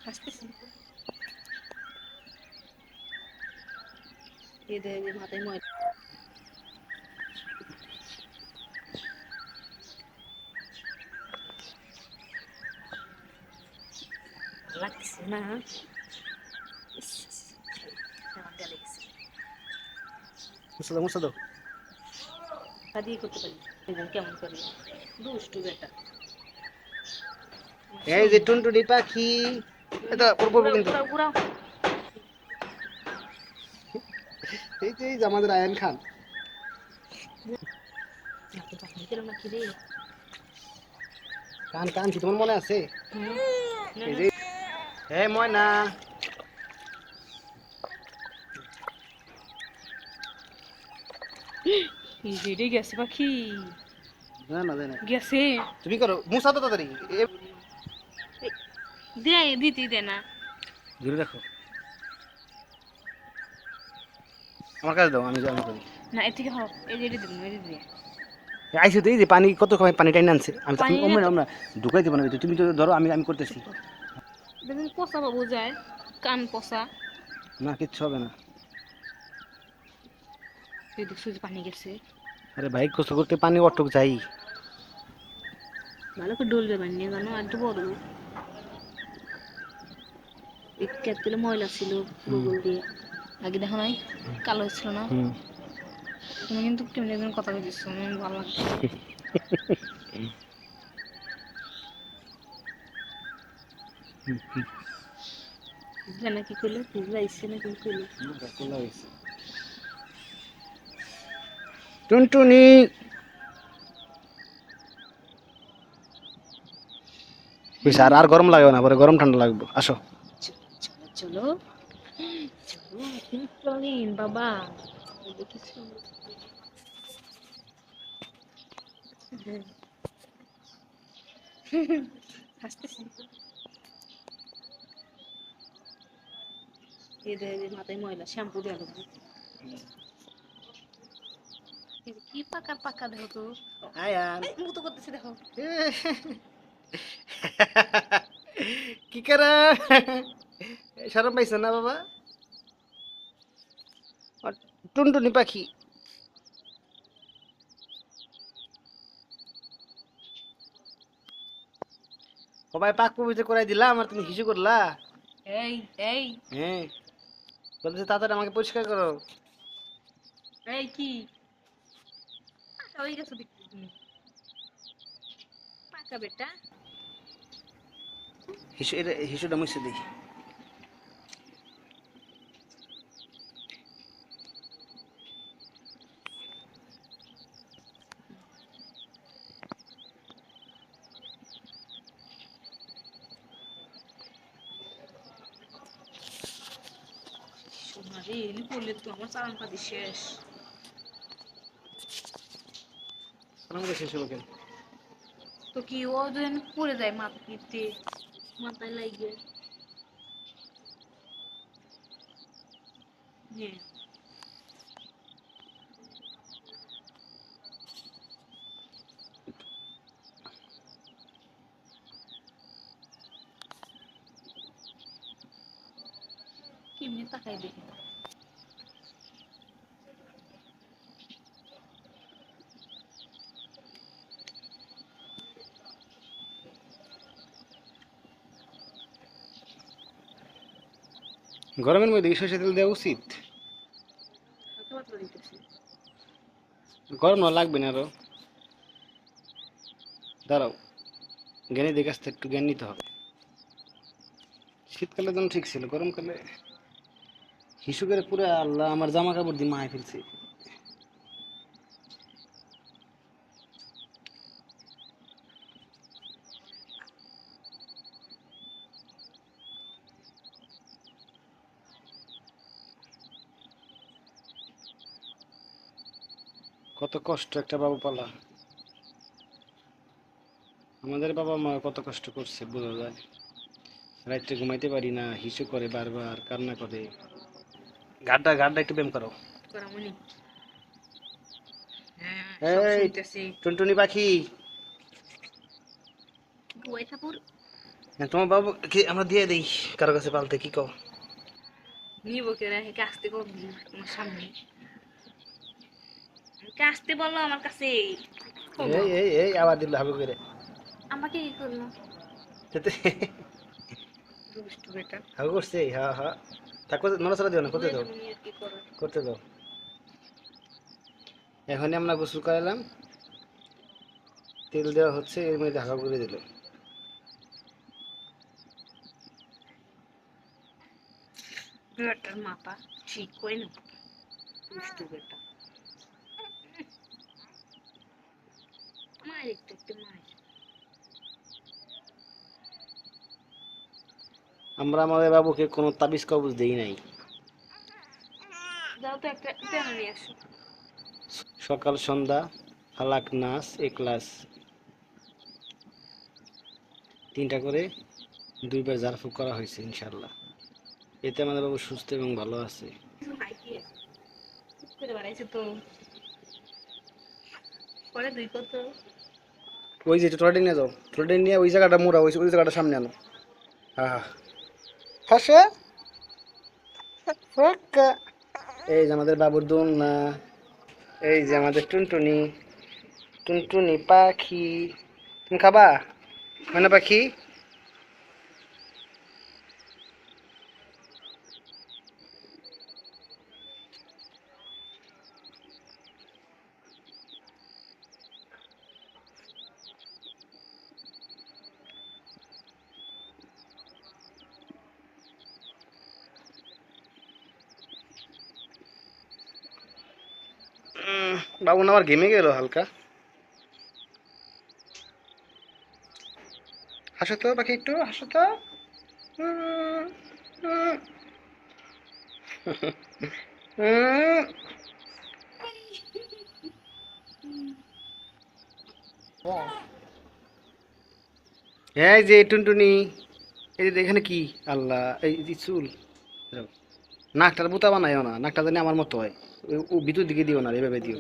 হাসতেছি এদের মাথায় ময়লা লাগছে না মুছে দাও মুছে দাও। দিয়ে করতে পারি কেমন করে দুষ্টু বেটা এই যে টুনটুনি পাখি, এটা পড়বো কিন্তু। ঘুরাও ঘুরাও এই যে আমাদের আয়ান খান। নাকি রে কান কান কি তোমার মনে আছে? এই যে ময়না, রেডি গেছে পাখি না না না গেছে তুমি করো, মুছা তো তাড়াতাড়ি। দে দিতে দে না ধরে রাখো, আমার কাছে দাও, আমি আমি করি। না এর থেকে হোক এই যে দিন এই যে আইসো তো, এই যে পানি কত সময় পানি টাইনে আনছে, আমি পানি আমরা আমরা ঢুকাই দেবো না, তুমি তো ধরো, আমি আমি করতেছি। দেখুন পচা বাবু যায় কান পচা না কিচ্ছু হবে না। দেখছো যে পানি গেছে আরে ভাই কষ্ট করতে পানি অটক যাই। ভালো করে ডলবে বানিয়ে জানো আর একটু বড় কেতলে ময়লা ছিল গুগল দিয়ে আগে দেখো নাই কালো ছিল না তুমি কিন্তু কেমন একজন কথা বলছিস আমার ভালো লাগছে বুঝলে না কি করলো বুঝলে ইচ্ছে না কি করলো টুনটুনি, বেশ আর গরম লাগবে না, পরে গরম ঠান্ডা লাগবে, আসো। চলো চলো তুমি চলেন বাবা দেখিছো হাসতেছি এদের মাথায় ময়লা শ্যাম্পু দেওয়া লাগবে কি পাকা পাকা দেখো তো আয়ান মুতো করতেছে দেখো কি করে, শরম পাইছো না বাবা? আর টুনটুনি পাখি, সবাই পাক পবিত্র করাই দিলাম আর তুমি হিসু করলা। এই এই হ্যাঁ, বলতেছে তাড়াতাড়ি আমাকে পরিষ্কার করো। এই কি পাকা হয়ে গেছো দেখছি তুমি পাকা বেটা হিসু, এটা হিসুটা মুছে দিই। সোনা রে এলি পড়লে তো আমার চালান পাতি শেষ আমাকে শেষ হলো কেন? তো কি ও যদি পড়ে যায় মাটিতে মাথায় লাগে হ্যাঁ কেমনি তাকাই দেখি গরমের মধ্যে কি সরষের তেল দেওয়া উচিত? হালকা পাতলা দিতেছি গরম না লাগবে না আরো, দাঁড়াও, জ্ঞানীদের কাছ থেকে একটু জ্ঞান নিতে হবে। শীতকালে তো ঠিক ছিল, গরমকালে হিসু করে পুরো আল্লাহ আমার জামা কাপড় দিয়ে মায় ফেলছে। কত কষ্ট একটা বাবা পালা, আমাদের বাবা মা কত কষ্ট করছে বোঝা যায়। রাত্রে ঘুমাইতে পারি না, হিসু করে বারবার, কান্না করে। গাড্ডা গাড্ডা একটু ব্যায়াম করো। করামনি হ্যাঁ সব এই শুনতেছি টুনটুনি পাখি, গুয়াই ঠাকুর হ্যাঁ, তোমার বাবু কি আমরা দিয়ে দিই কারো কাছে পালতে, কি কও? নিব কে রে আসতে কর আমার সামনে আসতে বললো আমার কাছে এই আবার দিল হাগু করে। আমাকে কি করলো যেতে দুষ্টু বেটা হাগু করছে, হ্যাঁ হ্যাঁ। তা করতে নড়াচড়া দিও না, করতে ওই দাও, তুমি আর কি করো করতে দাও। এখনই আমরা গোসল করালাম, তেল দেওয়া হচ্ছে, এর মধ্যে হাগা করে দিল। বেটার মাথা ঠিক হয় না দুষ্টু বেটা মায়ের একটু একটু মায়ের আমরা আমাদের বাবুকে কোনো তাবিজ কবজ দেই নাই। যাও তো একটা পেন নিয়ে আসো সকাল সন্ধ্যা ফালাক নাচ এক্লাস 3টা করে 2বার ঝাড়ফুঁক করা হয়েছে ইনশাল্লাহ। এতে আমাদের বাবু সুস্থ এবং ভালো আছে। করে বাড়াইছে তো পরে দুই কত ওই যে ট্রলি নিয়ে যাও, ট্রলি নিয়ে ওই জায়গাটা মোড়া, ওই জায়গাটা সামনে আনো। হ্যাঁ হাসে ফাঁকা। এই যে আমাদের বাবুর দোলনা, এই যে আমাদের টুনটুনি, টুনটুনি পাখি। তুমি খাবা ময়না পাখি? বাবু না আমার ঘেমে গেল হালকা। হাসো তো পাখি, একটু হাসো তো। উম, উম, উম। এই যে টুনটুনি, এই যে এখানে কি, আল্লাহ এই যে চুল, নাকটার বুতা বানাইও না, নাকটা জানি আমার মতো হয়। ও ভিতর দিকে দিও না, এভাবে দিও।